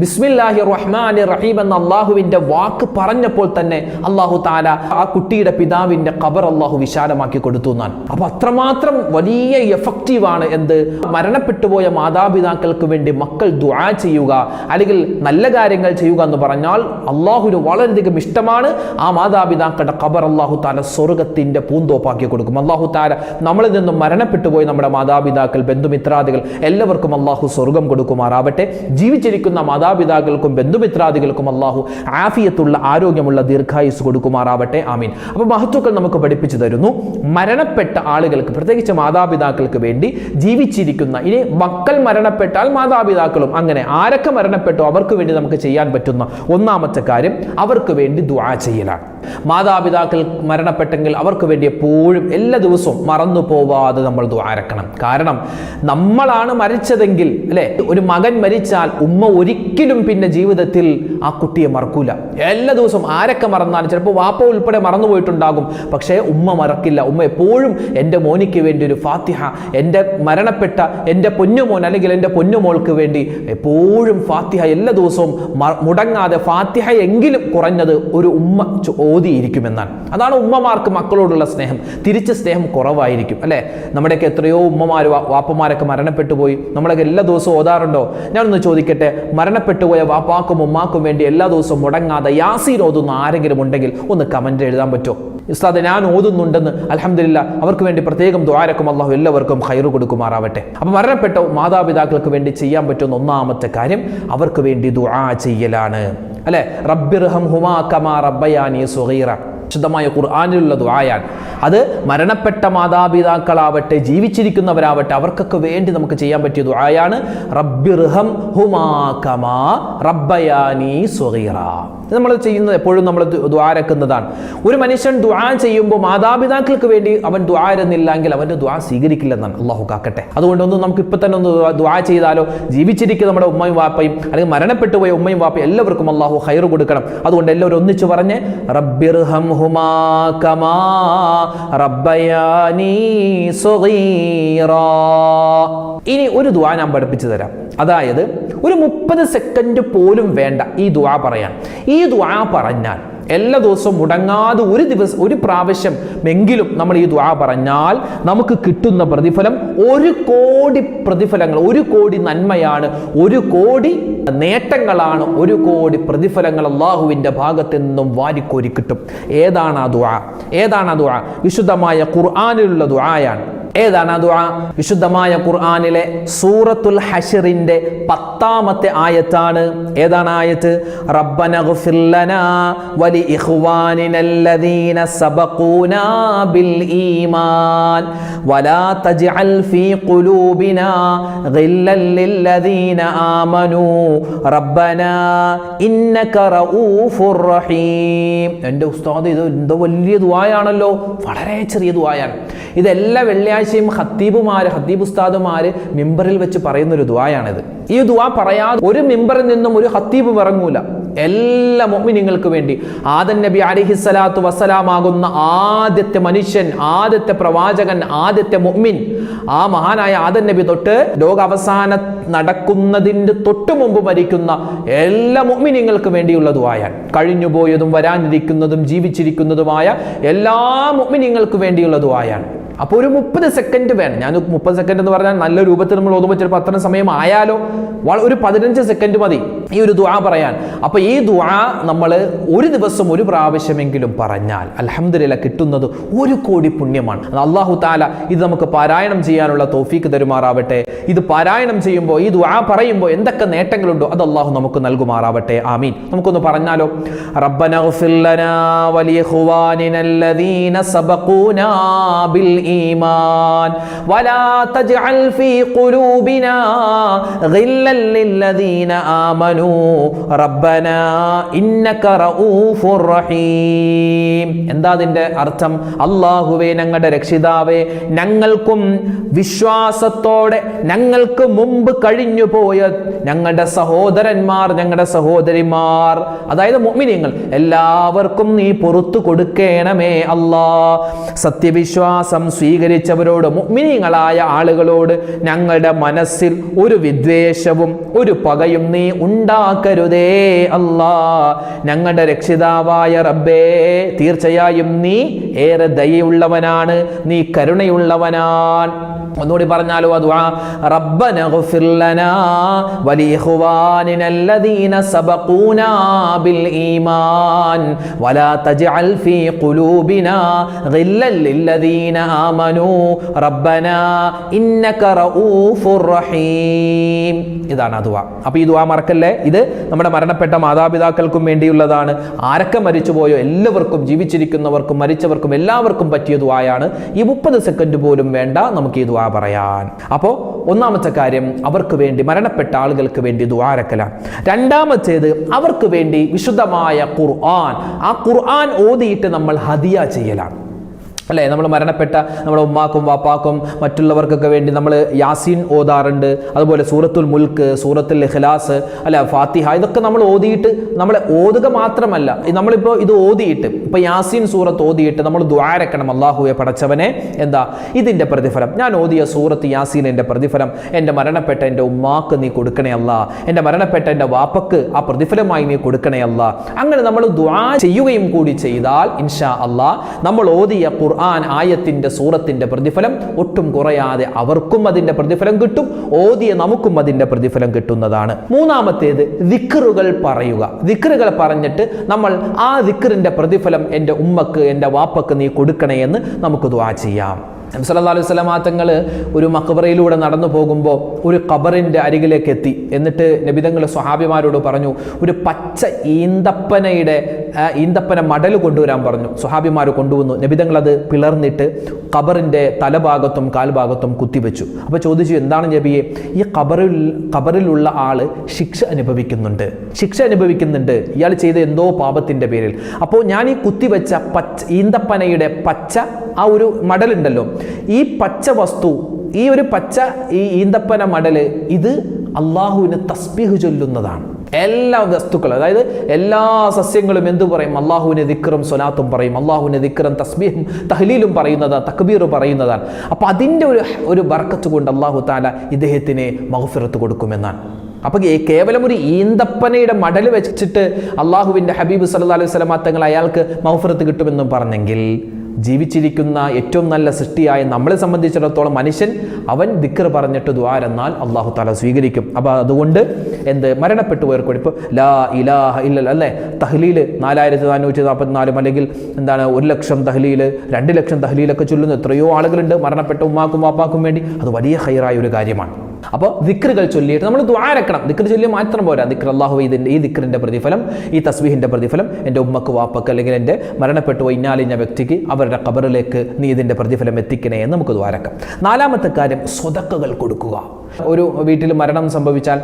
ബിസ്മില്ലാഹിർ റഹ്മാനിർ റഹീം എന്ന അള്ളാഹുവിന്റെ വാക്ക് പറഞ്ഞപ്പോൾ തന്നെ അള്ളാഹു താല ആ കുട്ടിയുടെ പിതാവിന്റെ ഖബർ അള്ളാഹു വിശാലമാക്കി കൊടുത്തു എന്നാണ്. അപ്പൊ അത്രമാത്രം വലിയ എഫക്റ്റീവാണ് എന്ത്, മരണപ്പെട്ടുപോയ മാതാപിതാക്കൾക്ക് വേണ്ടി മക്കൾ ദുആ ചെയ്യുക അല്ലെങ്കിൽ നല്ല കാര്യങ്ങൾ ചെയ്യുക എന്ന് പറഞ്ഞാൽ അള്ളാഹുവിന് വളരെയധികം ഇഷ്ടമാണ്. ആ മാതാപിതാക്കളുടെ ഖബർ അള്ളാഹു താല സ്വർഗത്തിന്റെ പൂന്തോപ്പാക്കി കൊടുക്കും. അള്ളാഹു താല നമ്മളിൽ നിന്നും മരണപ്പെട്ടുപോയി നമ്മുടെ മാതാപിതാക്കൾ, ബന്ധുമിത്രാദികൾ എല്ലാവർക്കും അള്ളാഹു സ്വർഗം കൊടുക്കുമാറാവട്ടെ. ജീവിച്ചിരിക്കുന്ന മാതാപിതാക്കൾക്കും ബന്ധുമിത്രാദികൾക്കും അള്ളാഹു ആഫിയത്തുള്ള ആരോഗ്യമുള്ള ദീർഘായുസ് കൊടുക്കുമാറാവട്ടെ. ആമീൻ. അപ്പോൾ മഹത്തുക്കൾ നമുക്ക് പഠിപ്പിച്ചു തരുന്നു, മരണപ്പെട്ട ആളുകൾക്ക്, പ്രത്യേകിച്ച് മാതാപിതാക്കൾക്ക് വേണ്ടി ജീവിച്ചിരിക്കുന്ന, ഇനി മക്കൾ മരണപ്പെട്ടാൽ മാതാപിതാക്കളും, അങ്ങനെ ആരൊക്കെ മരണപ്പെട്ടോ അവർക്ക് വേണ്ടി നമുക്ക് ചെയ്യാൻ പറ്റുന്ന ഒന്നാമത്തെ കാര്യം അവർക്ക് വേണ്ടി ദുആ ചെയ്യലാണ്. മാതാപിതാക്കൾ മരണപ്പെട്ടെങ്കിൽ അവർക്ക് വേണ്ടി എപ്പോഴും എല്ലാ ദിവസവും മറന്നു പോവാതെ നമ്മൾ ദുആരക്കണം. കാരണം നമ്മളാണ് മരിച്ചതെങ്കിൽ അല്ലെ, ഒരു മകൻ മരിച്ചാൽ ഉമ്മ ഒരിക്കലും പിന്നെ ജീവിതത്തിൽ ആ കുട്ടിയെ മറക്കൂല. എല്ലാ ദിവസവും ആരൊക്കെ മറന്നാലും, ചിലപ്പോൾ വാപ്പ ഉൾപ്പെടെ മറന്നുപോയിട്ടുണ്ടാകും, പക്ഷേ ഉമ്മ മറക്കില്ല. ഉമ്മ എപ്പോഴും എൻ്റെ മോനിക്ക് വേണ്ടി ഒരു ഫാത്തിഹ, എൻ്റെ മരണപ്പെട്ട എൻ്റെ പൊന്നുമോൻ അല്ലെങ്കിൽ എൻ്റെ പൊന്നുമോൾക്ക് വേണ്ടി എപ്പോഴും ഫാത്തിഹ എല്ലാ ദിവസവും മുടങ്ങാതെ ഫാത്തിഹ എങ്കിലും കുറഞ്ഞത് ഒരു ഉമ്മ ഓതിയിരിക്കുമെന്നാണ്. അതാണ് ഉമ്മമാർക്ക് മക്കളോടുള്ള സ്നേഹം. തിരിച്ച് സ്നേഹം കുറവായിരിക്കും അല്ലേ. നമ്മുടെയൊക്കെ എത്രയോ ഉമ്മമാർ വാപ്പമാരൊക്കെ മരണപ്പെട്ടു പോയി, നമ്മളൊക്കെ എല്ലാ ദിവസവും ഓതാറുണ്ടോ? ഞാനൊന്ന് ചോദിക്കട്ടെ, മരണപ്പെട്ടുപോയ വാപ്പാക്കും ഉമ്മാക്കും വേണ്ടി എല്ലാ ദിവസവും മുടങ്ങാതെ യാസീൻ ഓതുന്ന ആരെങ്കിലും ഉണ്ടെങ്കിൽ ഒന്ന് കമന്റ് എഴുതാൻ പറ്റുമോ? ഉസ്താദ് ഞാൻ ഓതുന്നുണ്ടെന്ന്, അൽഹംദുലില്ലാ, അവർക്ക് വേണ്ടി പ്രത്യേകം ദുആരക്കും അല്ലാഹു എല്ലാവർക്കും ഖൈർ കൊടുക്കുമാറാവട്ടെ. അപ്പൊ മരണപ്പെട്ട മാതാപിതാക്കൾക്ക് വേണ്ടി ചെയ്യാൻ പറ്റുന്ന ഒന്നാമത്തെ കാര്യം അവർക്ക് വേണ്ടി ദുആ ചെയ്യലാണ് അല്ലെ. റബ്ബിർഹംഹുമാ കമാ റബ്ബയാനി സഗീറ, ശുദ്ധമായ ഖുർആനിലുള്ള ദുആയാണ്. അത് മരണപ്പെട്ട മാതാപിതാക്കളാവട്ടെ ജീവിച്ചിരിക്കുന്നവരാവട്ടെ അവർക്കൊക്കെ വേണ്ടി നമുക്ക് ചെയ്യാൻ പറ്റിയ ദുആയാണ് റബ്ബിർഹംഹുമാ കമാ റബ്ബയാനി സഗീറ. നമ്മൾ ചെയ്യുന്നത് എപ്പോഴും നമ്മൾ ദുആരക്കുന്നതാണ്. ഒരു മനുഷ്യൻ ദുആ ചെയ്യുമ്പോൾ മാതാപിതാക്കൾക്ക് വേണ്ടി അവൻ ദുആരുന്നില്ലെങ്കിൽ അവൻ്റെ ദുആ സ്വീകരിക്കില്ലെന്നാണ്. അള്ളാഹു കാക്കട്ടെ. അതുകൊണ്ടൊന്നും നമുക്ക് ഇപ്പം തന്നെ ഒന്ന് ദുആ ചെയ്താലോ? ജീവിച്ചിരിക്കുന്ന നമ്മുടെ ഉമ്മയും വാപ്പയും അല്ലെങ്കിൽ മരണപ്പെട്ടു പോയ ഉമ്മയും വാപ്പയും എല്ലാവർക്കും അള്ളാഹു ഖൈർ കൊടുക്കണം. അതുകൊണ്ട് എല്ലാവരും ഒന്നിച്ച് പറഞ്ഞ് റബ്ബിർഹംഹുമാ കമാ റബ്ബയാനി സഗീറാ. ഇനി ഒരു ദുആ ഞാൻ പഠിപ്പിച്ചു തരാം. അതായത് ഒരു 30 സെക്കൻഡ് പോലും വേണ്ട ഈ ദുആ പറയാൻ. ഈ ദുആ പറഞ്ഞാൽ എല്ലാ ദിവസവും മുടങ്ങാതെ ഒരു പ്രാവശ്യം എങ്കിലും നമ്മൾ ഈ ദുആ പറഞ്ഞാൽ നമുക്ക് കിട്ടുന്ന പ്രതിഫലം 1 കോടി പ്രതിഫലങ്ങൾ, 1 കോടി നന്മയാണ്, 1 കോടി നേട്ടങ്ങളാണ്, 1 കോടി പ്രതിഫലങ്ങൾ അള്ളാഹുവിൻ്റെ ഭാഗത്ത് നിന്നും വാരിക്കോരി കിട്ടും. ഏതാണ് ആ ദുആ? ഏതാണ് ആ ദുആ? വിശുദ്ധമായ ഖുർആനിലുള്ള ദുആയാണ്. ഏതാണ് ആ ദുആ? വിശുദ്ധമായ ഖുർആനിലെ സൂറത്തുൽ ഹശ്റിന്റെ 10ാമത്തെ ആയത്താണ്. ഏതാണ് ആയത്ത്? റബ്ബനഗ്ഫിർ ലനാ വലി ഇഖ്വാനിനല്ലദീന സബഖൂനാ ബിൽ ഈമാൻ വലാ തജ്അൽ ഫീ ഖുലൂബിനാ ഗില്ലൽ ലില്ലദീന ആമനൂ റബ്ബനാ ഇന്നക റഊഫുർ റഹീം. എൻ്റെ ഉസ്താദ്, ഇത് എന്തോ വലിയ ദുആയാണല്ലോ. വളരെ ചെറിയ ദുആയാണ്. ഇതെല്ലാ വെള്ളിയാഴ്ചയും ഹത്തീബ് ഉസ്താദുമാര് മിമ്പറിൽ വെച്ച് പറയുന്നൊരു ദുആയാണിത്. ഈ ദുആ പറയാതെ ഒരു മിമ്പറിൽ നിന്നും ഒരു ഹത്തീബും ഇറങ്ങൂല. എല്ലാ മുഅ്മിനീങ്ങൾക്ക് വേണ്ടി. ആദം നബി അലൈഹിസ്സലാത്തു വസ്സലാം ആകുന്ന ആദ്യത്തെ മനുഷ്യൻ, ആദ്യത്തെ പ്രവാചകൻ, ആദ്യത്തെ മുഅ്മിൻ, ആ മഹാനായ ആദം നബി തൊട്ട് ലോകാവസാനം നടക്കുന്നതിൻ്റെ തൊട്ടു മുമ്പ് മരിക്കുന്ന എല്ലാ മുഅ്മിനീങ്ങൾക്ക് വേണ്ടിയുള്ള ദുആയാണ്. കഴിഞ്ഞുപോയതും വരാനിരിക്കുന്നതും ജീവിച്ചിരിക്കുന്നതുമായ എല്ലാ മുഅ്മിനീങ്ങൾക്ക് വേണ്ടിയുള്ള ദുആയാണ്. അപ്പോൾ ഒരു 30 സെക്കൻഡ് വേണം. ഞാൻ 30 സെക്കൻഡ് എന്ന് പറഞ്ഞാൽ നല്ല രൂപത്തിൽ നമ്മൾ ഓതുമ്പോൾ ചിലപ്പോൾ അത്ര സമയം ആയാലോ, ഒരു 15 സെക്കൻഡ് മതി ഈ ഒരു ദുആ പറയാൻ. അപ്പോൾ ഈ ദുആ നമ്മൾ ഒരു ദിവസം ഒരു പ്രാവശ്യമെങ്കിലും പറഞ്ഞാൽ അൽഹംദുലില്ലാഹ് കിട്ടുന്നത് 1 കോടി പുണ്യമാണ്. അല്ലാഹു തആല ഇത് നമുക്ക് പാരായണം ചെയ്യാനുള്ള തൗഫീക്ക് തരുമാറാവട്ടെ. ഇത് പാരായണം ചെയ്യുമ്പോൾ, ഈ ദുആ പറയുമ്പോൾ എന്തൊക്കെ നേട്ടങ്ങളുണ്ടോ അത് അല്ലാഹു നമുക്ക് നൽകുമാറാവട്ടെ. ആമീൻ. നമുക്കൊന്ന് പറഞ്ഞാലോ. റബ്ബന ഗ്ഫിർ ലനാ വലിഖ്വാനിനല്ലദീന സബഖൂനാ ബിൽ ഈമാൻ വലാ തജ്അൽ ഫീ ഖുലൂബിനാ ഗില്ലൻ ലില്ലദീന ആമനൂ റബ്ബനാ ഇന്നക റഊഫുർ റഹീം. എന്താ അതിന്റെ അർത്ഥം? അല്ലാഹുവേ, ഞങ്ങളുടെ രക്ഷിതാവേ, ഞങ്ങൾക്കും വിശ്വാസത്തോടെ ഞങ്ങൾക്ക് മുമ്പ് കഴിഞ്ഞു പോയ ഞങ്ങളുടെ സഹോദരന്മാർ, ഞങ്ങളുടെ സഹോദരിമാർ, അതായത് മുഅ്മിനീങ്ങൾ എല്ലാവർക്കും നീ പുറത്തു കൊടുക്കണമേ അല്ലാ. സത്യവിശ്വാസം സ്വീകരിച്ചവരോട്, മുഅ്മിനീങ്ങളായ ആളുകളോട് ഞങ്ങളുടെ മനസ്സിൽ ഒരു വിദ്വേഷവും ഒരു പകയും നീ ഉണ്ടാക്കരുതേ അല്ലാ. ഞങ്ങളുടെ രക്ഷിതാവായ റബ്ബേ, തീർച്ചയായും നീ ഏറെ ദയയുള്ളവനാണ്, നീ കരുണയുള്ളവനാണ്. ഒന്നുകൂടി പറഞ്ഞാലോ ആ ദുആ. റബ്ബന ഗ്ഫിർ ലനാ വലിഖ്വാനിനല്ലദീന സബഖൂനാ ബിൽ ഈമാൻ വലാ തജ്അൽ ഫീ ഖുലൂബിനാ ഗില്ലൻ ലില്ലദീന ആമനൂ റബ്ബനാ ഇന്നക റഊഫുർ റഹീം. ഇതാണ് ആ ദുആ. അപ്പോൾ ഈ ദുആ മറക്കല്ലേ. ഇത് നമ്മുടെ മരണപ്പെട്ട മാതാപിതാക്കൾക്കും വേണ്ടിയുള്ളതാണ്. ആരൊക്കെ മരിച്ചുപോയോ എല്ലാവർക്കും, ജീവിച്ചിരിക്കുന്നവർക്കും മരിച്ചവർക്കും എല്ലാവർക്കും പറ്റിയ ദുആയാണ്. ഈ 30 സെക്കൻഡ് പോലും വേണ്ട നമുക്ക് ഈ ദുആ പറയാൻ. അപ്പോൾ ഒന്നാമത്തെ കാര്യം അവർക്ക് വേണ്ടി, മരണപ്പെട്ട ആളുകൾക്ക് വേണ്ടി ദുആരക്കലാണ്. രണ്ടാമത്തേത് അവർക്ക് വേണ്ടി വിശുദ്ധമായ ഖുർആൻ, ആ ഖുർആൻ ഓതിയിട്ട് നമ്മൾ ഹദിയ ചെയ്യലാണ്. അല്ലേ, നമ്മൾ മരണപ്പെട്ട നമ്മുടെ ഉമ്മാക്കും വാപ്പാക്കും മറ്റുള്ളവർക്കൊക്കെ വേണ്ടി നമ്മൾ യാസീൻ ഓതാറുണ്ട്. അതുപോലെ സൂറത്തുൽ മുൽക്ക്, സൂറത്തുൽ ഇഖ്ലാസ്, അല്ല ഫാത്തിഹ, ഇതൊക്കെ നമ്മൾ ഓതിയിട്ട്, നമ്മൾ ഓതുക മാത്രമല്ല, നമ്മളിപ്പോൾ ഇത് ഓതിയിട്ട്, ഇപ്പോൾ യാസീൻ സൂറത്ത് ഓതിയിട്ട് നമ്മൾ ദുആരക്കണം. അല്ലാഹുവേ പടച്ചവനെ, എന്താ ഇതിൻ്റെ പ്രതിഫലം, ഞാൻ ഓതിയ സൂറത്ത് യാസീനിൻ്റെ പ്രതിഫലം എൻ്റെ മരണപ്പെട്ട എൻ്റെ ഉമ്മാക്ക് നീ കൊടുക്കണേ അല്ലാ, എൻ്റെ മരണപ്പെട്ട എൻ്റെ വാപ്പക്ക് ആ പ്രതിഫലമായി നീ കൊടുക്കണേ അല്ലാ. അങ്ങനെ നമ്മൾ ദുആ ചെയ്യുകയും കൂടി ചെയ്താൽ ഇൻഷാ അല്ലാ നമ്മൾ ഓതിയ ഖുർആൻ ആയത്തിന്റെ സൂറത്തിന്റെ പ്രതിഫലം ഒട്ടും കുറയാതെ അവർക്കും അതിന്റെ പ്രതിഫലം കിട്ടും, ഓതിയ നമുക്കും അതിന്റെ പ്രതിഫലം കിട്ടുന്നതാണ്. മൂന്നാമത്തേത് ദിക്റുകൾ പറയുക. ദിക്റുകൾ പറഞ്ഞിട്ട് നമ്മൾ ആ ദിക്റിന്റെ പ്രതിഫലം എൻ്റെ ഉമ്മക്ക് എൻ്റെ വാപ്പക്ക് നീ കൊടുക്കണേ എന്ന് നമുക്ക് ദുആ ചെയ്യാം. നബി സല്ലല്ലാഹു അലൈഹി വസല്ലം തങ്ങൾ ഒരു മഖബറയിലൂടെ നടന്നു പോകുമ്പോൾ ഒരു ഖബറിൻ്റെ അരികിലേക്ക് എത്തി. എന്നിട്ട് നബി തങ്ങൾ സ്വഹാബിമാരോട് പറഞ്ഞു, ഒരു പച്ച ഈന്തപ്പന മടൽ കൊണ്ടുവരാൻ പറഞ്ഞു. സ്വഹാബിമാർ കൊണ്ടുവന്നു. നബി തങ്ങൾ അത് പിളർന്നിട്ട് ഖബറിൻ്റെ തലഭാഗത്തും കാൽഭാഗത്തും കുത്തിവെച്ചു. അപ്പോൾ ചോദിച്ചു, എന്താണ് നബിയെ? ഈ ഖബറിലുള്ള ആള് ശിക്ഷ അനുഭവിക്കുന്നുണ്ട്, ഇയാൾ ചെയ്ത എന്തോ പാപത്തിൻ്റെ പേരിൽ. അപ്പോൾ ഞാൻ ഈ കുത്തിവെച്ച ഈന്തപ്പനയുടെ പച്ച ആ ഒരു മടലുണ്ടല്ലോ, ഈ പച്ച വസ്തു, ഈ ഒരു പച്ച ഈ ഈന്തപ്പന മടല്, ഇത് അള്ളാഹുവിന് തസ്ബീഹ് ചൊല്ലുന്നതാണ്. എല്ലാ വസ്തുക്കളും, അതായത് എല്ലാ സസ്യങ്ങളും എന്തു പറയും? അള്ളാഹുവിന് ദിക്റും സ്വലാത്തും പറയും, അള്ളാഹുവിന് ദിക്റും തസ്ബീഹും തഹ്ലീലും പറയുന്നതാണ്, തക്ബീർ പറയുന്നതാണ്. അപ്പോൾ അതിൻ്റെ ഒരു ബർക്കത്ത് കൊണ്ട് അള്ളാഹു തആല ഇദ്ദേഹത്തിന് മഗ്ഫിറത്ത് കൊടുക്കുമെന്നാണ്. അപ്പോൾ കേവലം ഒരു ഈന്തപ്പനയുടെ മടൽ വെച്ചിട്ട് അള്ളാഹുവിൻ്റെ ഹബീബ് സല്ലല്ലാഹു അലൈഹി വസല്ലം തങ്ങൾ അയാൾക്ക് മഗ്ഫിറത്ത് കിട്ടുമെന്നും പറഞ്ഞെങ്കിൽ, ജീവിച്ചിരിക്കുന്ന ഏറ്റവും നല്ല സൃഷ്ടിയായ നമ്മളെ സംബന്ധിച്ചിടത്തോളം മനുഷ്യൻ അവൻ ദിക്ർ പറഞ്ഞിട്ട് ദുആ എന്നാൽ അല്ലാഹു തആല സ്വീകരിക്കും. അപ്പോൾ അതുകൊണ്ട് മരണപ്പെട്ടു പോയവർക്ക് വേണ്ടി ഇപ്പോൾ ലാ ഇലാഹ ഇല്ലല്ലാഹ് അല്ലേ, തഹ്ലീൽ 4444 അല്ലെങ്കിൽ 1,00,000 തഹ്ലീൽ, 2,00,000 തഹ്ലീലൊക്കെ ചൊല്ലുന്ന എത്രയോ ആളുകളുണ്ട് മരണപ്പെട്ട ഉമ്മാക്കും വാപ്പാക്കും വേണ്ടി. അത് വലിയ ഖൈറായ ഒരു കാര്യമാണ്. അപ്പോൾ ദിക്റുകൾ ചൊല്ലിയിട്ട് നമ്മൾ ദുആരക്കണം. ദിക്ർ ചൊല്ലി മാത്രം പോരാ, ദിക്ർ അല്ലാഹു ഈ ദിക്റിൻ്റെ പ്രതിഫലം, ഈ തസ്ബീഹിൻ്റെ പ്രതിഫലം എൻ്റെ ഉമ്മക്ക് വാപ്പക്ക് അല്ലെങ്കിൽ എൻ്റെ മരണപ്പെട്ടു ഇന്നാലിഞ്ഞ വ്യക്തിക്ക് അവരുടെ ഖബറിലേക്ക് നീ ഇതിൻ്റെ പ്രതിഫലം എത്തിക്കണേ എന്ന് നമുക്ക് ദുആരക്കാം. നാലാമത്തെ കാര്യം സ്വതക്കകൾ കൊടുക്കുക. ഒരു വീട്ടിൽ മരണം സംഭവിച്ചാൽ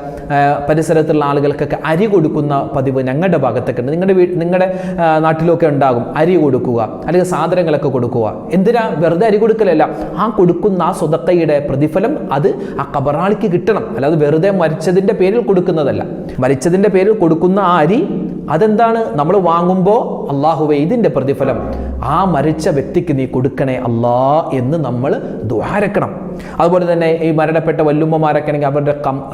പരിസരത്തുള്ള ആളുകൾക്കൊക്കെ അരി കൊടുക്കുന്ന പതിവ് ഞങ്ങളുടെ ഭാഗത്തൊക്കെ ഉണ്ട്. നിങ്ങളുടെ നാട്ടിലൊക്കെ ഉണ്ടാകും. അരി കൊടുക്കുക അല്ലെങ്കിൽ സാധനങ്ങളൊക്കെ കൊടുക്കുക. എന്തിനാ? വെറുതെ അരി കൊടുക്കലല്ല, ആ കൊടുക്കുന്ന ആ സ്വതക്കയുടെ പ്രതിഫലം അത് ആ ഖബറാളിക്ക് കിട്ടണം. അല്ലാതെ വെറുതെ മരിച്ചതിൻ്റെ പേരിൽ കൊടുക്കുന്നതല്ല. മരിച്ചതിൻ്റെ പേരിൽ കൊടുക്കുന്ന ആ അരി അതെന്താണ്? നമ്മൾ വാങ്ങുമ്പോൾ അള്ളാഹുവേ ഇതിൻ്റെ പ്രതിഫലം ആ മരിച്ച വ്യക്തിക്ക് നീ കൊടുക്കണേ അല്ലാ എന്ന് നമ്മൾ ദ്വാരക്കണം. അതുപോലെ തന്നെ ഈ മരണപ്പെട്ട വല്ലുമ്മമാരൊക്കെ ആണെങ്കിൽ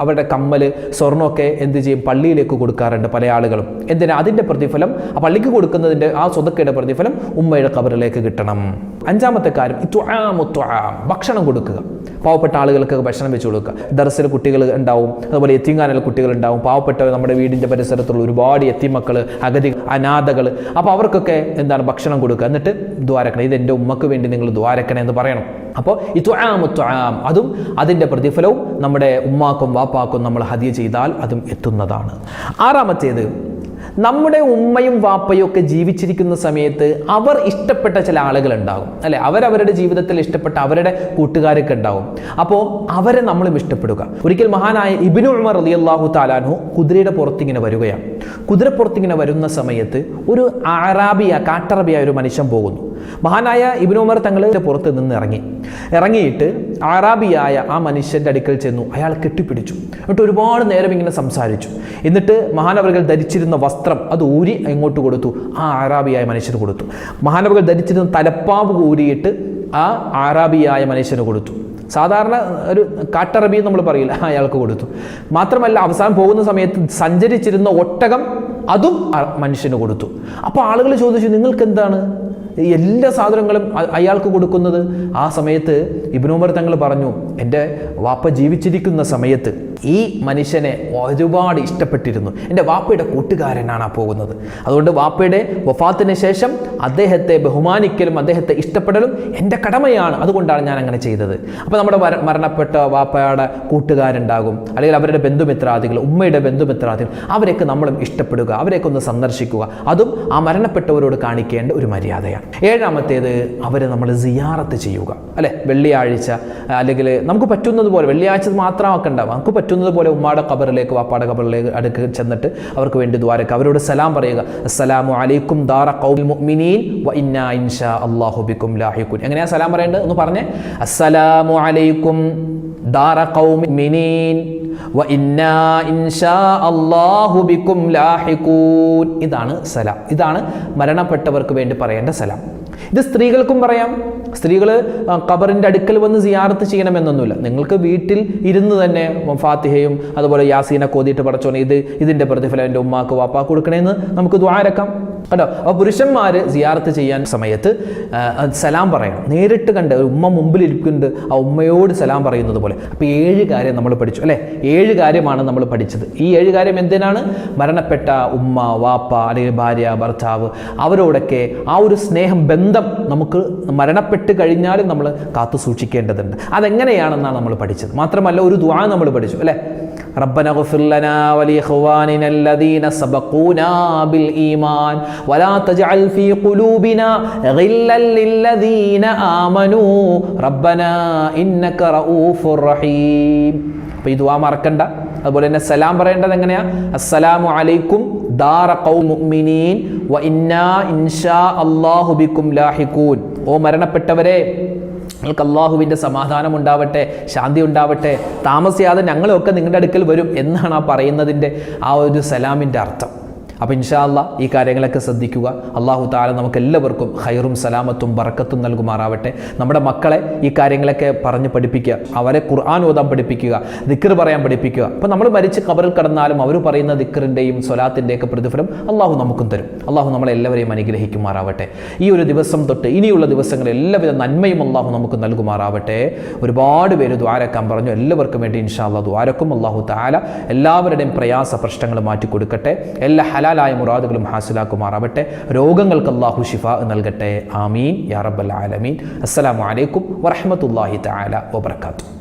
അവരുടെ കമ്മല് സ്വർണ്ണമൊക്കെ എന്ത് ചെയ്യും? പള്ളിയിലേക്ക് കൊടുക്കാറുണ്ട് പല ആളുകളും. എന്തിനാ? അതിൻ്റെ പ്രതിഫലം ആ പള്ളിക്ക് കൊടുക്കുന്നതിൻ്റെ ആ സ്വതക്കയുടെ പ്രതിഫലം ഉമ്മയുടെ ഖബറിലേക്ക് കിട്ടണം. അഞ്ചാമത്തെ കാര്യം ഭക്ഷണം കൊടുക്കുക. പാവപ്പെട്ട ആളുകൾക്ക് ഭക്ഷണം വെച്ച് കൊടുക്കുക. ദർസിൽ കുട്ടികൾ ഉണ്ടാവും, അതുപോലെ യത്തീംഖാനയിൽ കുട്ടികൾ ഉണ്ടാവും, പാവപ്പെട്ട നമ്മുടെ വീടിൻ്റെ പരിസരത്തുള്ള ഒരുപാട് യത്തീമക്കൾ, അഗതി, അനാഥകൾ. അപ്പോൾ അവർക്കൊക്കെ എന്താണ്? ഭക്ഷണം കൊടുക്കുക. എന്നിട്ട് ദ്വാരക്കണം, ഇത് എൻ്റെ ഉമ്മക്ക് വേണ്ടി നിങ്ങൾ ദ്വാരക്കണേ എന്ന് പറയണം. അപ്പോൾ അതും അതിൻ്റെ പ്രതിഫലവും നമ്മുടെ ഉമ്മാക്കും വാപ്പാക്കും നമ്മൾ ഹദിയ ചെയ്താൽ അതും എത്തുന്നതാണ്. ആറാമത്തേത്, നമ്മുടെ ഉമ്മയും വാപ്പയും ഒക്കെ ജീവിച്ചിരിക്കുന്ന സമയത്ത് അവർ ഇഷ്ടപ്പെട്ട ചില ആളുകൾ ഉണ്ടാകും അല്ലെ, അവരവരുടെ ജീവിതത്തിൽ ഇഷ്ടപ്പെട്ട അവരുടെ കൂട്ടുകാരൊക്കെ ഉണ്ടാകും. അപ്പോൾ അവരെ നമ്മളും ഇഷ്ടപ്പെടുക. ഒരിക്കൽ മഹാനായ ഇബ്നു ഉമർ റളിയല്ലാഹു തആല അൻഹു കുതിരയുടെ പുറത്തിങ്ങനെ വരികയാണ്. കുതിരപ്പുറത്തിങ്ങനെ വരുന്ന സമയത്ത് ഒരു കാട്ടറബിയായ ഒരു മനുഷ്യൻ പോകുന്നു. മഹാനായ ഇബ്നു ഉമർ തങ്ങളുടെ പുറത്ത് നിന്ന് ഇറങ്ങിയിട്ട് അറാബിയായ ആ മനുഷ്യൻ്റെ അടുക്കൽ ചെന്നു. അയാൾ കെട്ടിപ്പിടിച്ചു. എന്നിട്ട് ഒരുപാട് നേരം ഇങ്ങനെ സംസാരിച്ചു. എന്നിട്ട് മഹാനവറുകൾ ധരിച്ചിരുന്ന വസ്ത്രം അത് ഊരി എങ്ങോട്ട് കൊടുത്തു? ആ അറാബിയായ മനുഷ്യന് കൊടുത്തു. മഹാനവറുകൾ ധരിച്ചിരുന്ന തലപ്പാവ് ഊരിയിട്ട് ആ അറാബിയായ മനുഷ്യന് കൊടുത്തു. സാധാരണ ഒരു കാട്ടറബി നമ്മൾ പറയില്ല, അയാൾക്ക് കൊടുത്തു. മാത്രമല്ല അവസാനം പോകുന്ന സമയത്ത് സഞ്ചരിച്ചിരുന്ന ഒട്ടകം അതും മനുഷ്യന് കൊടുത്തു. അപ്പോൾ ആളുകൾ ചോദിച്ചു, നിങ്ങൾക്ക് എന്താണ് എല്ലാ സാധനങ്ങളും അയാൾക്ക് കൊടുക്കുന്നത്? ആ സമയത്ത് ഇബ്നു ഉമർ തങ്ങൾ പറഞ്ഞു, എൻ്റെ വാപ്പ ജീവിച്ചിരിക്കുന്ന സമയത്ത് ഈ മനുഷ്യനെ ഒരുപാട് ഇഷ്ടപ്പെട്ടിരുന്നു. എൻ്റെ വാപ്പയുടെ കൂട്ടുകാരനാണ് ആ പോകുന്നത്. അതുകൊണ്ട് വാപ്പയുടെ വഫാത്തിന് ശേഷം അദ്ദേഹത്തെ ബഹുമാനിക്കലും അദ്ദേഹത്തെ ഇഷ്ടപ്പെടലും എൻ്റെ കടമയാണ്. അതുകൊണ്ടാണ് ഞാൻ അങ്ങനെ ചെയ്തത്. അപ്പോൾ നമ്മുടെ മരണപ്പെട്ട വാപ്പയുടെ കൂട്ടുകാരുണ്ടാകും, അല്ലെങ്കിൽ അവരുടെ ബന്ധുമിത്രാദികൾ, ഉമ്മയുടെ ബന്ധുമിത്രാദികൾ, അവരെയൊക്കെ നമ്മളും ഇഷ്ടപ്പെടുക, അവരെയൊക്കെ ഒന്ന് സന്ദർശിക്കുക. അതും ആ മരണപ്പെട്ടവരോട് കാണിക്കേണ്ട ഒരു മര്യാദയാണ്. ഏഴാമത്തേത്, അവരെ നമ്മൾ സിയാറത്ത് ചെയ്യുക അല്ലെ. വെള്ളിയാഴ്ച അല്ലെങ്കിൽ നമുക്ക് പറ്റുന്നത് പോലെ, വെള്ളിയാഴ്ച മാത്രമാക്കണ്ട, നമുക്ക് പറ്റുന്നത് പോലെ ഉമ്മാടെ ഖബറിലേക്ക് വാപ്പാടെ ഖബറിലേക്ക് അടുക്ക് ചെന്നിട്ട് അവർക്ക് വേണ്ടി ദ്വാരക്കുക, അവരോട് സലാം പറയുക. അസ്സലാമു അലൈക്കും ദാറ ഖൗമിൽ മുഅ്മിനീൻ വ ഇന്നാ ഇൻഷാ അല്ലാഹു ബിക്കും ലാഹിഖൂൻ. എങ്ങനെയാ സലാം പറയേണ്ടത് ഒന്ന് പറഞ്ഞേ. അസ്സലാമു അലൈക്കും ദാറ ഖൗമിൽ മുഅ്മിനീൻ വ ഇന്നാ ഇൻഷാ അല്ലാഹു ബിക്കും ലാഹിഖൂൻ. ഇതാണ് സലാം. ഇതാണ് മരണപ്പെട്ടവർക്ക് വേണ്ടി പറയേണ്ട സലാം. ഇത് സ്ത്രീകൾക്കും പറയാം. സ്ത്രീകൾ ഖബറിൻ്റെ അടുക്കൽ വന്ന് സിയാറത്ത് ചെയ്യണമെന്നൊന്നുമില്ല. നിങ്ങൾക്ക് വീട്ടിൽ ഇരുന്ന് തന്നെ ഫാത്തിഹയും അതുപോലെ യാസീനൊക്കെ ഓതിയിട്ട് പടച്ചോനെ ഇതിൻ്റെ പ്രതിഫലം എൻ്റെ ഉമ്മാക്ക് വാപ്പാക്ക് കൊടുക്കണമെന്ന് നമുക്ക് ദുആരക്കാം കേട്ടോ. അപ്പോൾ പുരുഷന്മാർ സിയാറത്ത് ചെയ്യാൻ സമയത്ത് സലാം പറയണം. നേരിട്ട് കണ്ട് ഒരു ഉമ്മ മുമ്പിൽ ഇരിക്കുന്നുണ്ട്, ആ ഉമ്മയോട് സലാം പറയുന്നത് പോലെ. അപ്പോൾ 7 കാര്യം നമ്മൾ പഠിച്ചു അല്ലേ. 7 കാര്യമാണ് നമ്മൾ പഠിച്ചത്. ഈ 7 കാര്യം എന്തിനാണ്? മരണപ്പെട്ട ഉമ്മ, വാപ്പ, അല്ലെങ്കിൽ ഭാര്യ, ഭർത്താവ്, അവരോടൊക്കെ ആ ഒരു സ്നേഹം, ബന്ധം നമുക്ക് മരണപ്പെട്ട് കഴിഞ്ഞാലും നമ്മൾ കാത്തു സൂക്ഷിക്കേണ്ടതുണ്ട്. അതെങ്ങനെയാണെന്നാണ് നമ്മൾ പഠിച്ചത്. മാത്രമല്ല ഒരു ദുആ നമ്മൾ പഠിച്ചു അല്ലേ. ربنا اغفر لنا ولإخواننا الذين سبقونا بالإيمان ولا تجعل في قلوبنا غلا للذين آمنوا ربنا إنك رؤوف رحيم. അപ്പോൾ ഈ ദുആ മറക്കണ്ട. അതുപോലെ തന്നെ സലാം പറയേണ്ടത് എങ്ങനെയാ? അസ്സലാമു അലൈക്കും ദാറ ഖൗമിൽ മുഅ്മിനീൻ വ ഇന്നാ ഇൻഷാ അല്ലാഹു ബിക്കും ലാഹിഖൂൻ. ഓ മരണപ്പെട്ടവരെ, നിങ്ങൾക്ക് അള്ളാഹുവിൻ്റെ സമാധാനം ഉണ്ടാവട്ടെ, ശാന്തി ഉണ്ടാവട്ടെ, താമസിയാതെ ഞങ്ങളൊക്കെ നിങ്ങളുടെ അടുക്കൽ വരും എന്നാണ് ആ പറയുന്നതിൻ്റെ ആ ഒരു സലാമിൻ്റെ അർത്ഥം. അപ്പോൾ ഇൻഷാ അല്ലാഹ് ഈ കാര്യങ്ങളൊക്കെ ശ്രദ്ധിക്കുക. അള്ളാഹു തആല നമുക്ക് എല്ലാവർക്കും ഖൈറും സലാമത്തും ബറക്കത്തും നൽകുമാറാവട്ടെ. നമ്മുടെ മക്കളെ ഈ കാര്യങ്ങളൊക്കെ പറഞ്ഞ് പഠിപ്പിക്കുക, അവരെ ഖുർആൻ ഓതാൻ പഠിപ്പിക്കുക, ദിക്ർ പറയാൻ പഠിപ്പിക്കുക. അപ്പോൾ നമ്മൾ മരിച്ച് ഖബറിൽ കിടന്നാലും അവർ പറയുന്ന ദിക്റിൻ്റെയും സ്വലാത്തിൻ്റെയൊക്കെ പ്രതിഫലം അള്ളാഹു നമുക്കും തരും. അള്ളാഹു നമ്മളെല്ലാവരെയും അനുഗ്രഹിക്കുമാറാവട്ടെ. ഈ ഒരു ദിവസം തൊട്ട് ഇനിയുള്ള ദിവസങ്ങളിൽ എല്ലാവിധ നന്മയും അള്ളാഹു നമുക്ക് നൽകുമാറാവട്ടെ. ഒരുപാട് പേര് ദ്വാരക്കാൻ പറഞ്ഞു. എല്ലാവർക്കും വേണ്ടി ഇൻഷാ അല്ലാഹ് ദ്വാരക്കും. അള്ളാഹു തആല എല്ലാവരുടെയും പ്രയാസ പ്രശ്നങ്ങൾ മാറ്റിക്കൊടുക്കട്ടെ. എല്ലാ ഹലാലായ മുറാദുകളും ഹാസിലാക്കുമാറാവട്ടെ. രോഗങ്ങൾക്ക് അല്ലാഹു ശിഫാ നൽകട്ടെ. ആമീൻ യാ റബ്ബൽ ആലമീൻ. അസ്സലാമു അലൈക്കും വറഹ്മത്തുള്ളാഹി തആല വബറകാതുഹു.